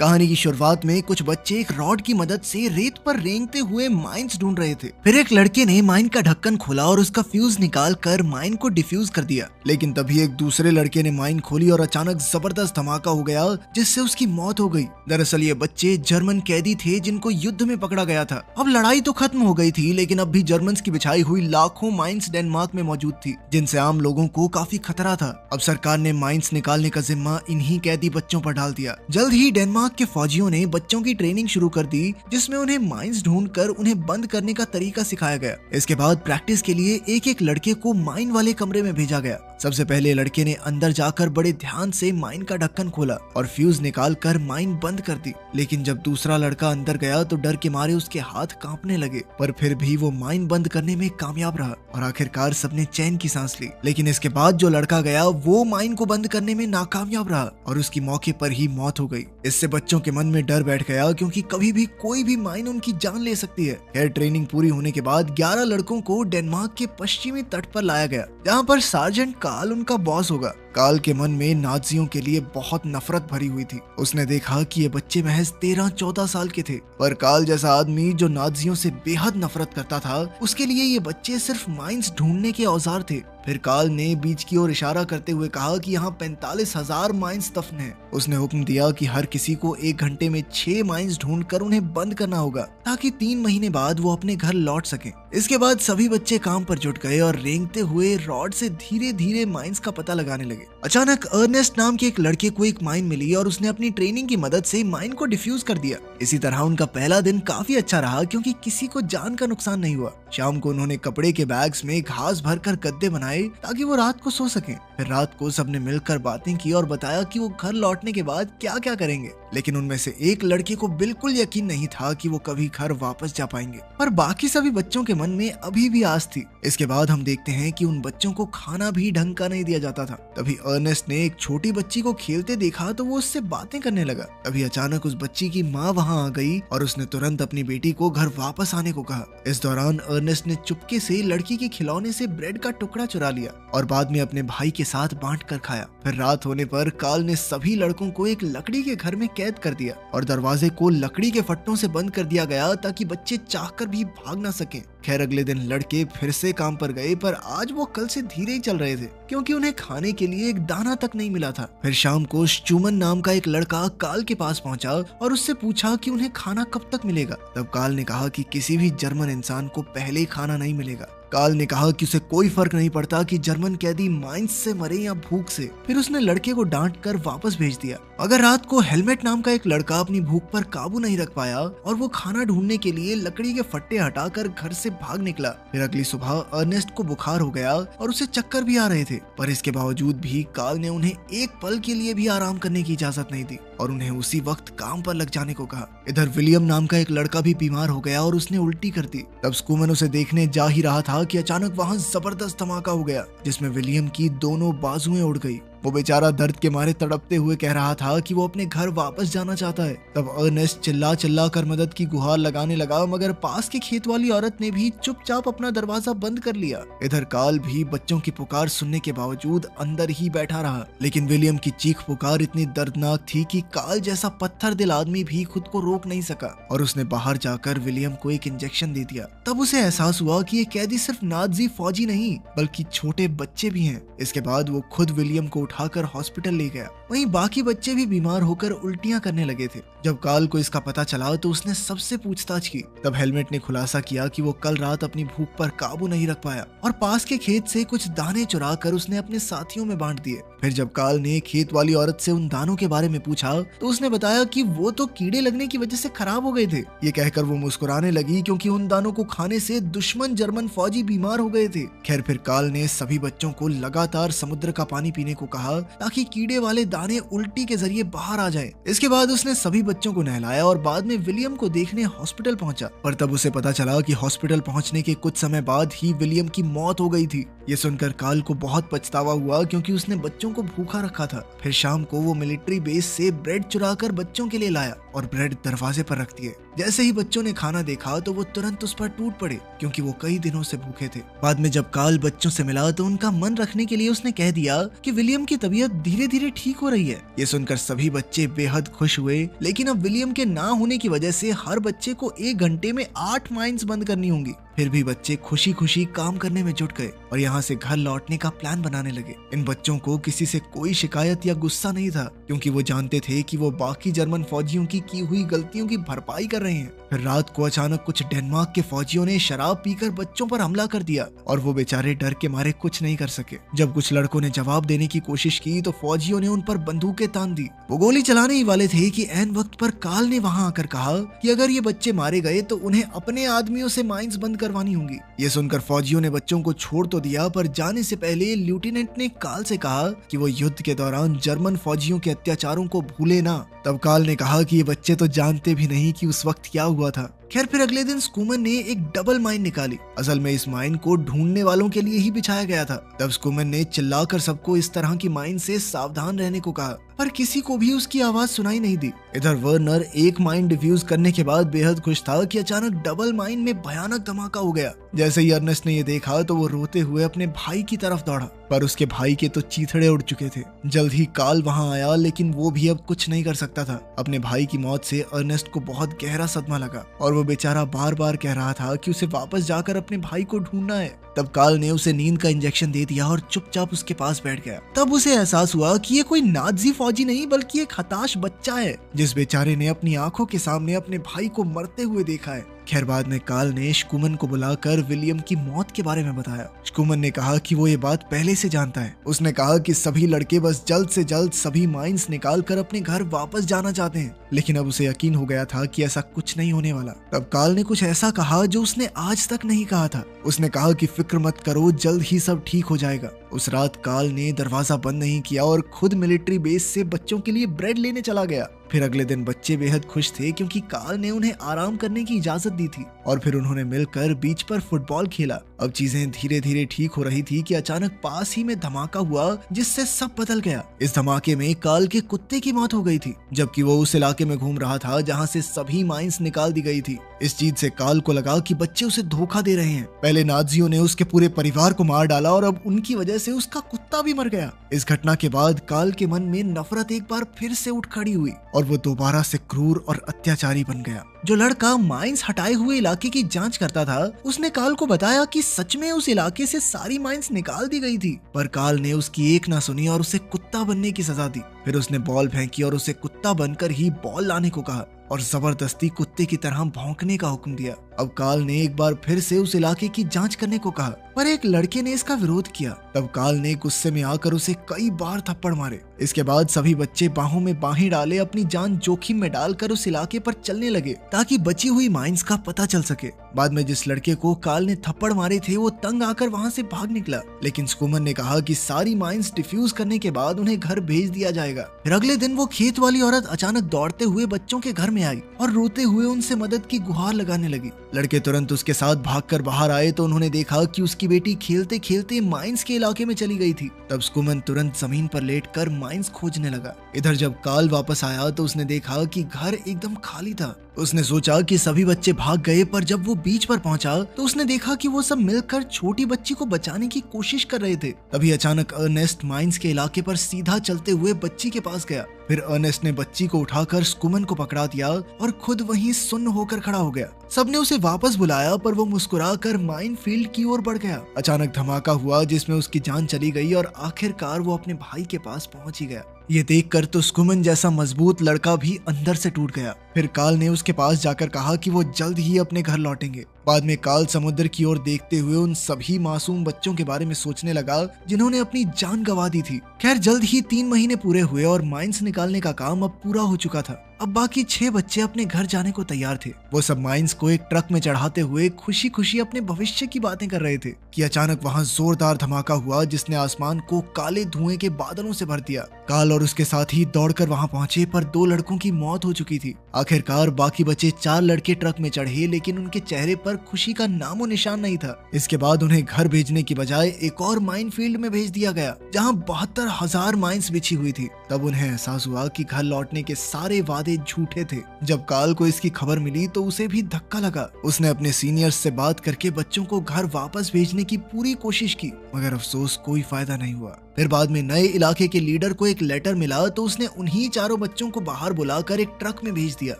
कहानी की शुरुआत में कुछ बच्चे एक रॉड की मदद से रेत पर रेंगते हुए माइंस ढूंढ रहे थे। फिर एक लड़के ने माइन का ढक्कन खोला और उसका फ्यूज निकाल कर माइन को डिफ्यूज कर दिया। लेकिन तभी एक दूसरे लड़के ने माइन खोली और अचानक जबरदस्त धमाका हो गया जिससे उसकी मौत हो गई। दरअसल ये बच्चे जर्मन कैदी थे जिनको युद्ध में पकड़ा गया था। अब लड़ाई तो खत्म हो गई थी, लेकिन अब भी जर्मन की बिछाई हुई लाखों माइंस डेनमार्क में मौजूद थी, जिनसे आम लोगों को काफी खतरा था। अब सरकार ने माइंस निकालने का जिम्मा इन्हीं कैदी बच्चों पर डाल दिया। जल्द ही डेनमार्क के फौजियों ने बच्चों की ट्रेनिंग शुरू कर दी, जिसमें उन्हें माइंस ढूंढकर उन्हें बंद करने का तरीका सिखाया गया। इसके बाद प्रैक्टिस के लिए एक एक लड़के को माइन वाले कमरे में भेजा गया। सबसे पहले लड़के ने अंदर जाकर बड़े ध्यान से माइन का ढक्कन खोला और फ्यूज निकाल कर माइन बंद कर दी। लेकिन जब दूसरा लड़का अंदर गया तो डर के मारे उसके हाथ कांपने लगे, पर फिर भी वो माइन बंद करने में कामयाब रहा और आखिरकार सबने चैन की सांस ली। लेकिन इसके बाद जो लड़का गया वो माइन को बंद करने में नाकामयाब रहा और उसकी मौके पर ही मौत हो गई। इससे बच्चों के मन में डर बैठ गया, क्योंकि कभी भी कोई भी माइन उनकी जान ले सकती है। खैर, ट्रेनिंग पूरी होने के बाद 11 लड़कों को डेनमार्क के पश्चिमी तट पर लाया गया, जहाँ पर सार्जेंट कार्ल उनका बॉस होगा। कार्ल के मन में नाजियों के लिए बहुत नफरत भरी हुई थी। उसने देखा कि ये बच्चे महज 13-14 साल के थे, पर कार्ल जैसा आदमी जो नाजियों से बेहद नफरत करता था, उसके लिए ये बच्चे सिर्फ माइंस ढूंढने के औजार थे। फिर कार्ल ने बीच की ओर इशारा करते हुए कहा कि यहाँ 45,000 माइंस दफन हैं। उसने हुक्म दिया कि हर किसी को 1 घंटे में 6 माइंस ढूंढकर उन्हें बंद करना होगा, ताकि 3 महीने बाद वो अपने घर लौट सकें। इसके बाद सभी बच्चे काम पर जुट गए और रेंगते हुए रॉड से धीरे धीरे माइंस का पता लगाने लगे। अचानक अर्नेस्ट नाम के एक लड़के को एक माइन मिली और उसने अपनी ट्रेनिंग की मदद से माइन को डिफ्यूज कर दिया। इसी तरह उनका पहला दिन काफी अच्छा रहा, क्योंकि किसी को जान का नुकसान नहीं हुआ। शाम को उन्होंने कपड़े के बैग्स में घास भरकर गद्दे बनाए ताकि वो रात को सो सकें। फिर रात को सबने मिलकर बातें की और बताया कि वो घर लौटने के बाद क्या क्या करेंगे। लेकिन उनमें से एक लड़के को बिल्कुल यकीन नहीं था कि वो कभी घर वापस जा पाएंगे, पर बाकी सभी बच्चों के मन में अभी भी आस थी। इसके बाद हम देखते हैं कि उन बच्चों को खाना भी ढंग का नहीं दिया जाता था। तभी अर्नेस्ट ने एक छोटी बच्ची को खेलते देखा तो वो उससे बातें करने लगा। तभी अचानक उस बच्ची की माँ वहाँ आ गई और उसने तुरंत अपनी बेटी को घर वापस आने को कहा। इस दौरान अर्नेस्ट ने चुपके से लड़की के खिलौने से ब्रेड का टुकड़ा चुरा लिया और बाद में अपने भाई के साथ बांट कर खाया। फिर रात होने पर कार्ल ने सभी लड़कों को एक लकड़ी के घर में कैद कर दिया और दरवाजे को लकड़ी के फट्टों से बंद कर दिया गया, ताकि बच्चे चाहकर भी भाग ना सकें। खैर, अगले दिन लड़के फिर से काम पर गए, पर आज वो कल से धीरे ही चल रहे थे, क्योंकि उन्हें खाने के लिए एक दाना तक नहीं मिला था। फिर शाम को स्चूमन नाम का एक लड़का कार्ल के पास पहुंचा और उससे पूछा कि उन्हें खाना कब तक मिलेगा। तब कार्ल ने कहा कि किसी भी जर्मन इंसान को पहले ही खाना नहीं मिलेगा। कार्ल ने कहा कि उसे कोई फर्क नहीं पड़ता कि जर्मन कैदी माइंस से मरे या भूख से। फिर उसने लड़के को डांट कर वापस भेज दिया। अगर रात को हेलमेट नाम का एक लड़का अपनी भूख पर काबू नहीं रख पाया और वो खाना ढूंढने के लिए लकड़ी के फट्टे हटाकर घर से भाग निकला। फिर अगली सुबह अर्नेस्ट को बुखार हो गया और उसे चक्कर भी आ रहे थे, पर इसके बावजूद भी कार्ल ने उन्हें एक पल के लिए भी आराम करने की इजाजत नहीं दी और उन्हें उसी वक्त काम पर लग जाने को कहा। इधर विलियम नाम का एक लड़का भी बीमार हो गया और उसने उल्टी कर दी। तब स्कूमन उसे देखने जा ही रहा था कि अचानक वहां जबरदस्त धमाका हो गया, जिसमें विलियम की दोनों बाजुएं उड़ गई। वो बेचारा दर्द के मारे तड़पते हुए कह रहा था कि वो अपने घर वापस जाना चाहता है। तब अर्नेस्ट चिल्ला चिल्ला कर मदद की गुहार लगाने लगा, मगर पास की खेत वाली औरत ने भी चुपचाप अपना दरवाजा बंद कर लिया। इधर कार्ल भी बच्चों की पुकार सुनने के बावजूद अंदर ही बैठा रहा। लेकिन विलियम की चीख पुकार इतनी दर्दनाक थी कि कार्ल जैसा पत्थर दिल आदमी भी खुद को रोक नहीं सका और उसने बाहर जाकर विलियम को एक इंजेक्शन दे दिया। तब उसे एहसास हुआ कि ये कैदी सिर्फ नाजी फौजी नहीं, बल्कि छोटे बच्चे भी हैं। इसके बाद वो खुद विलियम को उठाकर हॉस्पिटल ले गया। वहीं बाकी बच्चे भी बीमार होकर उल्टियां करने लगे थे। जब कार्ल को इसका पता चला तो उसने सबसे पूछताछ की। तब हेलमेट ने खुलासा किया कि वो कल रात अपनी भूख पर काबू नहीं रख पाया और पास के खेत से कुछ दाने चुरा कर उसने अपने साथियों में बांट दिए। फिर जब कार्ल ने खेत वाली औरत से उन दानों के बारे में पूछा तो उसने बताया कि वो तो कीड़े लगने की वजह से खराब हो गए थे। ये कहकर वो मुस्कुराने लगी, क्योंकि उन दानों को खाने से दुश्मन जर्मन फौजी बीमार हो गए थे। खैर, फिर कार्ल ने सभी बच्चों को लगातार समुद्र का पानी पीने को कहा, ताकि कीड़े वाले दाने उल्टी के जरिए बाहर आ जाएं। इसके बाद उसने सभी बच्चों को नहलाया और बाद में विलियम को देखने हॉस्पिटल पहुंचा। पर तब उसे पता चला कि हॉस्पिटल पहुंचने के कुछ समय बाद ही विलियम की मौत हो गई थी। ये सुनकर कार्ल को बहुत पछतावा हुआ, क्योंकि उसने बच्चों को भूखा रखा था। फिर शाम को वो मिलिट्री बेस से ब्रेड चुरा कर बच्चों के लिए लाया और ब्रेड दरवाजे पर रख दिए। जैसे ही बच्चों ने खाना देखा तो वो तुरंत उस पर टूट पड़े क्योंकि वो कई दिनों से भूखे थे। बाद में जब कार्ल बच्चों से मिला तो उनका मन रखने के लिए उसने कह दिया कि विलियम की तबीयत धीरे धीरे ठीक हो रही है। ये सुनकर सभी बच्चे बेहद खुश हुए, लेकिन अब विलियम के ना होने की वजह से हर बच्चे को 1 घंटे में 8 माइंस बंद करनी होंगी। फिर भी बच्चे खुशी खुशी काम करने में जुट गए और यहाँ से घर लौटने का प्लान बनाने लगे। इन बच्चों को किसी से कोई शिकायत या गुस्सा नहीं था क्योंकि वो जानते थे कि वो बाकी जर्मन फौजियों की हुई गलतियों की भरपाई कर रहे हैं। फिर रात को अचानक कुछ डेनमार्क के फौजियों ने शराब पीकर बच्चों पर हमला कर दिया और वो बेचारे डर के मारे कुछ नहीं कर सके। जब कुछ लड़कों ने जवाब देने की कोशिश की तो फौजियों ने उन पर बंदूकें तान दी। वो गोली चलाने ही वाले थे कि ऐन वक्त पर कार्ल ने वहां आकर कहा कि अगर ये बच्चे मारे गए तो उन्हें अपने आदमियों से माइंस बंद करवानी होंगी। ये सुनकर फौजियों ने बच्चों को छोड़ तो दिया, पर जाने से पहले लेफ्टिनेंट ने कार्ल से कहा कि वो युद्ध के दौरान जर्मन फौजियों के अत्याचारों को भूले ना। तब कार्ल ने कहा कि ये बच्चे तो जानते भी नहीं कि उस वक्त क्या हुआ था। खैर फिर अगले दिन स्कूमन ने एक डबल माइन निकाली। असल में इस माइन को ढूंढने वालों के लिए ही बिछाया गया था। तब स्कूमन ने चिल्लाकर सबको इस तरह की माइन से सावधान रहने को कहा, पर किसी को भी उसकी आवाज सुनाई नहीं दी। इधर वर्नर एक माइन डिफ्यूज करने के बाद बेहद खुश था कि अचानक डबल माइन में भयानक धमाका हो गया। जैसे ही अर्नेस्ट ने ये देखा तो वो रोते हुए अपने भाई की तरफ दौड़ा, पर उसके भाई के तो चीथड़े उड़ चुके थे। जल्द ही कार्ल वहां आया, लेकिन वो भी अब कुछ नहीं कर सकता था। अपने भाई की मौत से अर्नेस्ट को बहुत गहरा सदमा लगा और वो बेचारा बार बार कह रहा था कि उसे वापस जाकर अपने भाई को ढूंढना है। तब कार्ल ने उसे नींद का इंजेक्शन दे दिया और चुपचाप उसके पास बैठ गया। तब उसे एहसास हुआ कि ये कोई नाजी फौजी नहीं बल्कि एक हताश बच्चा है जिस बेचारे ने अपनी आंखों के सामने अपने भाई को मरते हुए देखा है। खैर बाद में कार्ल ने स्कूमन को बुलाकर विलियम की मौत के बारे में बताया। स्कूमन ने कहा कि वो ये बात पहले से जानता है। उसने कहा कि सभी लड़के बस जल्द से जल्द सभी माइंस निकाल कर अपने घर वापस जाना चाहते हैं, लेकिन अब उसे यकीन हो गया था कि ऐसा कुछ नहीं होने वाला। तब कार्ल ने कुछ ऐसा कहा जो उसने आज तक नहीं कहा था। उसने कहा कि फिक्र मत करो, जल्द ही सब ठीक हो जाएगा। उस रात कार्ल ने दरवाजा बंद नहीं किया और खुद मिलिट्री बेस से बच्चों के लिए ब्रेड लेने चला गया। फिर अगले दिन बच्चे बेहद खुश थे क्योंकि कार्ल ने उन्हें आराम करने की इजाजत दी थी और फिर उन्होंने मिलकर बीच पर फुटबॉल खेला। अब चीजें धीरे धीरे ठीक हो रही थी कि अचानक पास ही में धमाका हुआ जिससे सब बदल गया। इस धमाके में कार्ल के कुत्ते की मौत हो गई थी, जबकि वो उस इलाके में घूम रहा था जहां से सभी माइंस निकाल दी गई थी। इस चीज से कार्ल को लगा कि बच्चे उसे धोखा दे रहे हैं। पहले नाजियों ने उसके पूरे परिवार को मार डाला और अब उनकी वजह से उसका कुत्ता भी मर गया। इस घटना के बाद कार्ल के मन में नफरत एक बार फिर से उठ खड़ी हुई और वो दोबारा से क्रूर और अत्याचारी बन गया। जो लड़का माइंस हटाए हुए इलाके की जांच करता था उसने कार्ल को बताया कि सच में उस इलाके से सारी माइंस निकाल दी गई थी, पर कार्ल ने उसकी एक ना सुनी और उसे कुत्ता बनने की सजा दी। फिर उसने बॉल फेंकी और उसे कुत्ता बनकर ही बॉल लाने को कहा और जबरदस्ती कुत्ते की तरह भौंकने का हुक्म दिया। अब कार्ल ने एक बार फिर से उस इलाके की जांच करने को कहा, पर एक लड़के ने इसका विरोध किया। तब कार्ल ने गुस्से में आकर उसे कई बार थप्पड़ मारे। इसके बाद सभी बच्चे बाहों में बाहें डाले अपनी जान जोखिम में डालकर उस इलाके पर चलने लगे ताकि बची हुई माइंस का पता चल सके। बाद में जिस लड़के को कार्ल ने थप्पड़ मारे थे वो तंग आकर वहां से भाग निकला, लेकिन स्कूमन ने कहा कि सारी माइंस डिफ्यूज करने के बाद उन्हें घर भेज दिया जाएगा। फिर अगले दिन वो खेत वाली औरत अचानक दौड़ते हुए बच्चों के घर में आई और रोते हुए उनसे मदद की गुहार लगाने लगी। लड़के तुरंत उसके साथ भागकर बाहर आए तो उन्होंने देखा कि उसकी बेटी खेलते खेलते माइंस के इलाके में चली गई थी। तब स्कूमन तुरंत जमीन पर लेटकर माइंस खोजने लगा। इधर जब कार्ल वापस आया तो उसने देखा कि घर एकदम खाली था। उसने सोचा कि सभी बच्चे भाग गए, पर जब वो बीच पर पहुंचा तो उसने देखा कि वो सब मिलकर छोटी बच्ची को बचाने की कोशिश कर रहे थे। तभी अचानक अर्नेस्ट माइंस के इलाके पर सीधा चलते हुए बच्ची के पास गया। फिर अर्नेस्ट ने बच्ची को उठाकर स्कूमन को पकड़ा दिया और खुद वहीं सुन्न होकर खड़ा हो गया। सबने उसे वापस बुलाया, पर वो मुस्कुराकर माइन फील्ड की ओर बढ़ गया। अचानक धमाका हुआ जिसमें उसकी जान चली गई और आखिरकार वो अपने भाई के पास पहुंच ही गया। ये देखकर तो स्कूमन जैसा मजबूत लड़का भी अंदर से टूट गया। फिर कार्ल ने उसके पास जाकर कहा कि वो जल्द ही अपने घर लौटेंगे। बाद में कार्ल समुद्र की ओर देखते हुए उन सभी मासूम बच्चों के बारे में सोचने लगा जिन्होंने अपनी जान गंवा दी थी। खैर जल्द ही 3 महीने पूरे हुए और माइंस निकालने का काम अब पूरा हो चुका था। अब बाकी 6 बच्चे अपने घर जाने को तैयार थे। वो सब माइंस को एक ट्रक में चढ़ाते हुए खुशी खुशी अपने भविष्य की बातें कर रहे थे कि अचानक वहाँ जोरदार धमाका हुआ जिसने आसमान को काले धुएं के बादलों से भर दिया। कार्ल और उसके साथी दौड़कर वहाँ पहुंचे, पर 2 लड़कों की मौत हो चुकी थी। आखिरकार बाकी बचे 4 लड़के ट्रक में चढ़े, लेकिन उनके चेहरे पर खुशी का नामो निशान नहीं था। इसके बाद उन्हें घर भेजने की बजाय एक और माइन फील्ड में भेज दिया गया जहाँ 72,000 माइंस बिछी हुई थी। तब उन्हें एहसास हुआ कि घर लौटने के सारे वादे झूठे थे। जब काल को इसकी खबर मिली तो उसे भी धक्का लगा। उसने अपने सीनियर्स से बात करके बच्चों को घर वापस भेजने की पूरी कोशिश की, मगर अफसोस कोई फायदा नहीं हुआ। फिर बाद में नए इलाके के लीडर को एक लेटर मिला तो उसने उन्हीं चारों बच्चों को बाहर बुलाकर एक ट्रक में भेज दिया।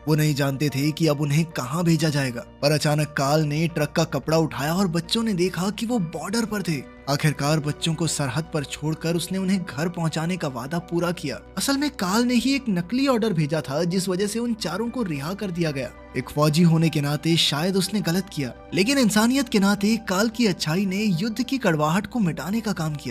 वो नहीं जानते थे कि अब उन्हें कहाँ भेजा जाएगा, पर अचानक काल ने ट्रक का कपड़ा उठाया और बच्चों ने देखा कि वो बॉर्डर पर थे। आखिरकार बच्चों को सरहद पर छोड़कर उसने उन्हें घर पहुंचाने का वादा पूरा किया। असल में काल ने ही एक नकली ऑर्डर भेजा था, जिस वजह से उन चारों को रिहा कर दिया गया। एक फौजी होने के नाते शायद उसने गलत किया, लेकिन इंसानियत के नाते काल की अच्छाई ने युद्ध की कड़वाहट को मिटाने का काम किया।